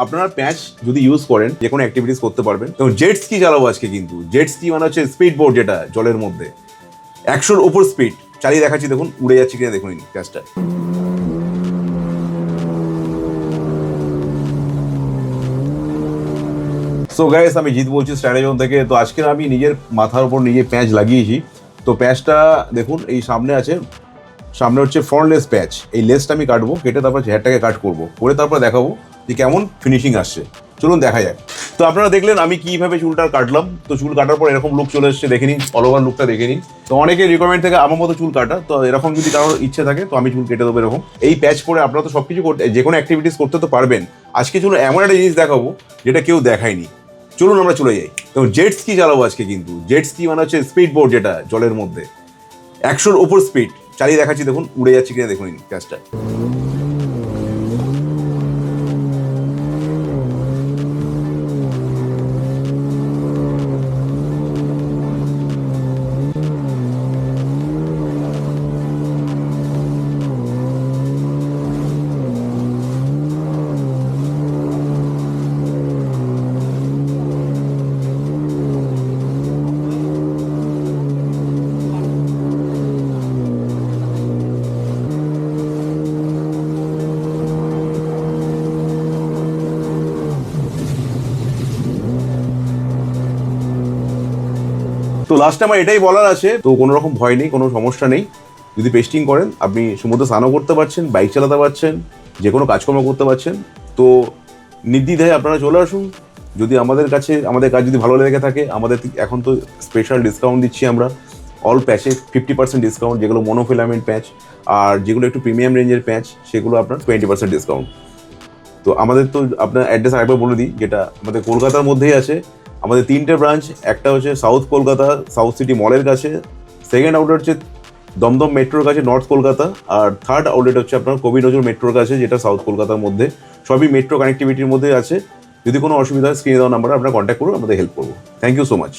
আপনারা প্যাচ যদি ইউজ করেন যে কোনো অ্যাক্টিভিটিস করতে পারবেন। তো জেট স্কি চালাবো আজকে, কিন্তু জেট স্কি মানে হচ্ছে স্পিড বোর্ড, যেটা জলের মধ্যে 100-র ওপর স্পিড চালিয়ে দেখাচ্ছি, দেখুন উড়ে যাচ্ছে কিনা দেখুন প্যাচটা। সো গাইস, আমি জিৎ বলছি স্ট্র্যাটেজন থেকে। তো আজকে আমি নিজের মাথার উপর নিজে প্যাচ লাগিয়েছি। তো প্যাচটা দেখুন এই সামনে আছে, সামনে হচ্ছে ফ্রন্টলেস প্যাচ। এই লেসটা আমি কাটবো, কেটে তারপর হেয়ারটাকে কাট করবো, করে তারপর দেখাবো যে কেমন ফিনিশিং আসছে। চলুন দেখা যায়। তো আপনারা দেখলেন আমি কিভাবে চুলটা কাটলাম। তো চুল কাটার পর এরকম লুক চলে এসেছে, দেখে নিন, অল ওভার লুকটা দেখে নিন। তো অনেকে রিকমেন্ড থেকে আমার মতো চুল কাটা, তো এরকম যদি কারোর ইচ্ছে থাকে তো আমি চুল কেটে দেবো এরকম। এই প্যাচ পরে আপনারা তো সবকিছু করতে, যে কোনো অ্যাক্টিভিটিস করতে তো পারবেন। আজকে চলুন এমন একটা জিনিস দেখাবো যেটা কেউ দেখায়নি। চলুন আমরা চলে যাই। তো জেট স্কি চালাবো আজকে, কিন্তু জেট স্কি মানে হচ্ছে স্পিড বোর্ড, যেটা জলের মধ্যে 100-র ওপর স্পিড চালিয়ে দেখাচ্ছি, দেখুন উড়ে যাচ্ছে কিনা দেখুন প্যাচটা। তো লাস্টে আমার এটাই বলার আছে, তো কোনো রকম ভয় নেই, কোনো সমস্যা নেই। যদি পেস্টিং করেন আপনি সমুদ্রে স্নানও করতে পারছেন, বাইক চালাতে পারছেন, যে কোনো কাজকর্ম করতে পারছেন। তো নির্দ্বিধায় আপনারা চলে আসুন। যদি আমাদের কাজ যদি ভালো লেগে থাকে, আমাদের এখন তো স্পেশাল ডিসকাউন্ট দিচ্ছি আমরা। অল প্যাচে 50% ডিসকাউন্ট, যেগুলো মনোফিলামেন্ট প্যাচ, আর যেগুলো একটু প্রিমিয়াম রেঞ্জের প্যাচ সেগুলো আপনার 20% ডিসকাউন্ট। তো আমাদের তো আপনার অ্যাড্রেস আরেকবার বলে দিই, যেটা আমাদের কলকাতার মধ্যেই আছে। আমাদের 3টে ব্রাঞ্চ, একটা হচ্ছে সাউথ কলকাতা সাউথ সিটি মলের কাছে, সেকেন্ড আউটলেট হচ্ছে দমদম মেট্রোর কাছে নর্থ কলকাতা, আর থার্ড আউটলেট হচ্ছে আপনার কবি নজরুল মেট্রোর কাছে, যেটা সাউথ কলকাতার মধ্যে। সবই মেট্রো কানেক্টিভিটির মধ্যে আছে। যদি কোনো অসুবিধা হয় স্ক্রিনে দেওয়া নাম্বারে আপনারা কন্ট্যাক্ট করুন, আমাদের হেল্প করবো। Thank you so much.